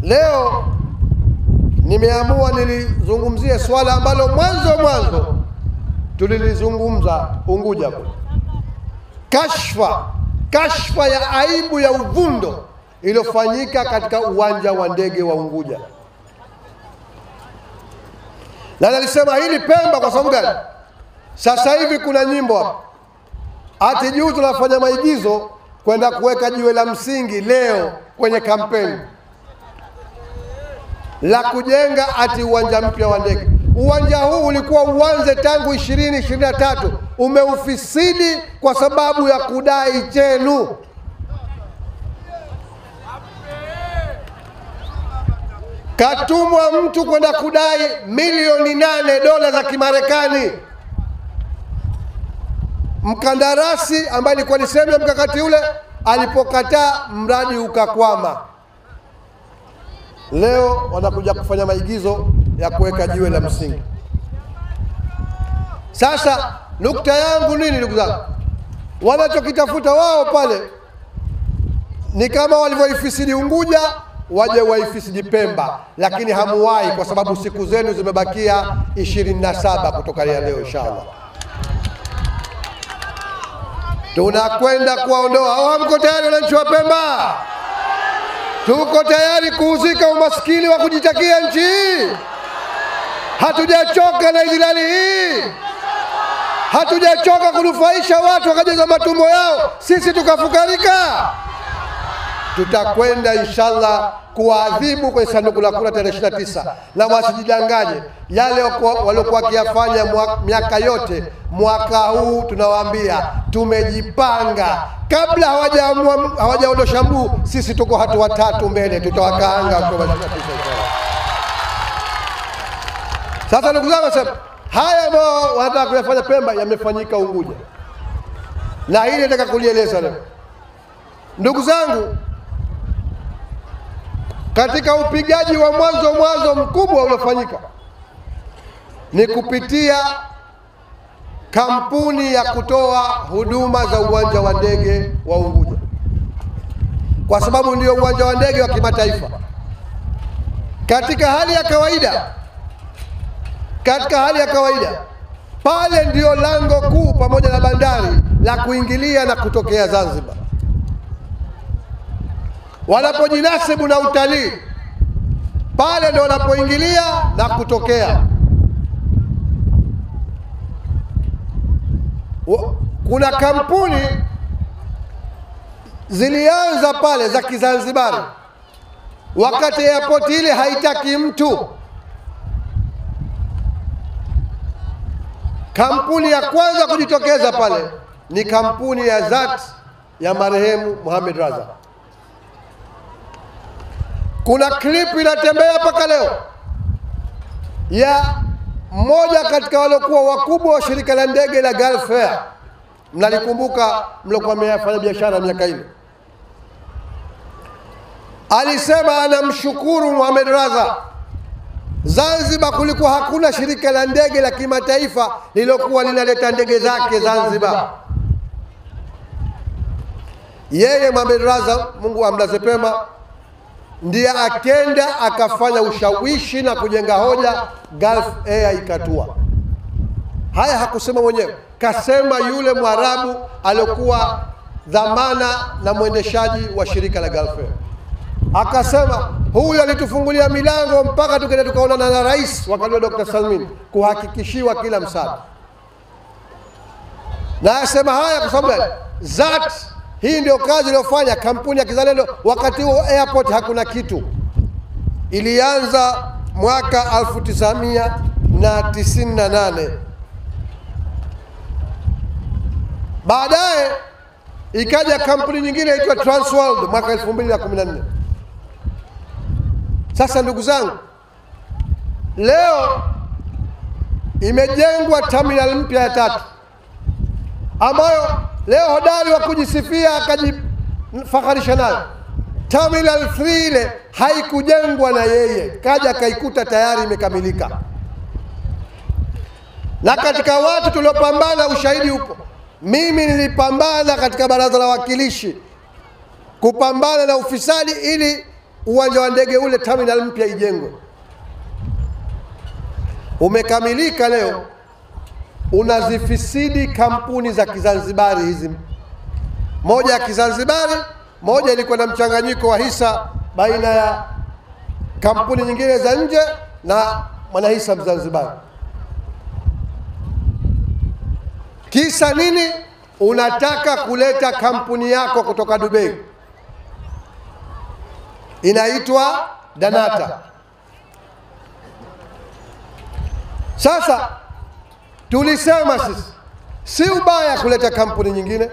Leo nimeamua nilizungumzie swala ambalo mwanzo tulilizungumza Unguja. Kashfa ya aibu ya uvundo iliyofanyika katika uwanja wa ndege wa Unguja. Na nalisema hili Pemba kwa sababu gani? Sasa hivi kuna nyimbo hapa. Ati juu tunafanya maigizo kwenda kuweka jiwe la msingi leo kwenye kampeni la kujenga ati uwanja mpya wa ndege. Uwanja huu ulikuwa uanze tangu 2023, umeufisidi kwa sababu ya kudai chenu. Katumwa mtu kwenda kudai milioni 8 dola za Kimarekani. Mkandarasi ambaye alikuwa ni sehemu ya mkakati ule alipokataa, mradi ukakwama. Leo wanakuja kufanya maigizo ya kuweka jiwe la msingi. Sasa nukta yangu nini ndugu zangu? Wanachokitafuta wao pale ni kama walivyoifisidi Unguja waje waifisidi Pemba, lakini hamuwahi kwa sababu siku zenu zimebakia 27 kutoka leo inshallah. Tunakwenda kuwaondoa. Hamko tayari wananchi wa Pemba? Tuko tayari kuuzika umaskini wa kujitakia nchi hii. Hatujachoka na idhilali hii. Hatujachoka kunufaisha watu wakajaza matumbo yao, sisi tukafukarika. Tutakwenda inshallah kuadhibu kwa sanduku la kura tarehe 29, na wasijidanganye yale waliokuwa wakiyafanya miaka yote. Mwaka huu tunawaambia tumejipanga, kabla hawajaondosha mguu, sisi tuko hatua 3 mbele, tutawakaanga Oktoba 29. Sasa ndugu zangu, haya ambao wanataka kuyafanya Pemba yamefanyika Unguja, na hili nataka kulieleza leo ndugu zangu. Katika upigaji wa mwanzo mkubwa uliofanyika ni kupitia kampuni ya kutoa huduma za uwanja wa ndege wa Unguja, kwa sababu ndio uwanja wa ndege wa kimataifa. Katika hali ya kawaida pale ndio lango kuu pamoja na bandari la kuingilia na kutokea Zanzibar. Wanapojinasibu na utalii, pale ndio wanapoingilia na kutokea. Kuna kampuni zilianza pale za Kizanzibari wakati airport ile haitaki mtu. Kampuni ya kwanza kujitokeza pale ni kampuni ya Zat ya marehemu Mohamed Raza. Kuna clip inatembea mpaka leo ya mmoja katika waliokuwa wakubwa wa shirika la ndege la Gulf Air. Mnalikumbuka mliokuwa mmefanya biashara miaka ile. Alisema anamshukuru Mohamed Raza. Zanzibar kulikuwa hakuna shirika la ndege la kimataifa lilokuwa linaleta ndege zake Zanzibar. Yeye Mohamed Raza, Mungu amlaze pema, ndiye akenda akafanya ushawishi na kujenga hoja, Gulf Air ikatua. Haya hakusema mwenyewe, kasema yule Mwarabu aliyokuwa dhamana na mwendeshaji wa shirika la Gulf Air. Akasema huyu alitufungulia milango mpaka tukenda tukaonana na rais wakati wa Dr. Salmin kuhakikishiwa kila msaada. Na asema haya kwa sababu Zat, hii ndio kazi iliyofanya kampuni ya kizalendo. Wakati huo airport hakuna kitu. Ilianza mwaka 1998. Baadaye ikaja kampuni nyingine inaitwa Transworld mwaka 2014. Sasa ndugu zangu, leo imejengwa terminal mpya ya 3 ambayo leo hodari wa kujisifia akajifakharisha nayo. Terminal 3 ile haikujengwa na yeye, kaja kaikuta tayari imekamilika. Na katika watu tuliopambana, ushahidi upo. Mimi nilipambana katika baraza la wawakilishi kupambana na ufisadi ili uwanja wa ndege ule terminal mpya ijengwe. Umekamilika leo, unazifisidi kampuni za Kizanzibari hizi. Moja ya Kizanzibari, moja ilikuwa na mchanganyiko wa hisa baina ya kampuni nyingine za nje na mwanahisa Mzanzibari. Kisa nini? Unataka kuleta kampuni yako kutoka Dubai, inaitwa Danata. Sasa tulisema sisi si ubaya kuleta kampuni nyingine,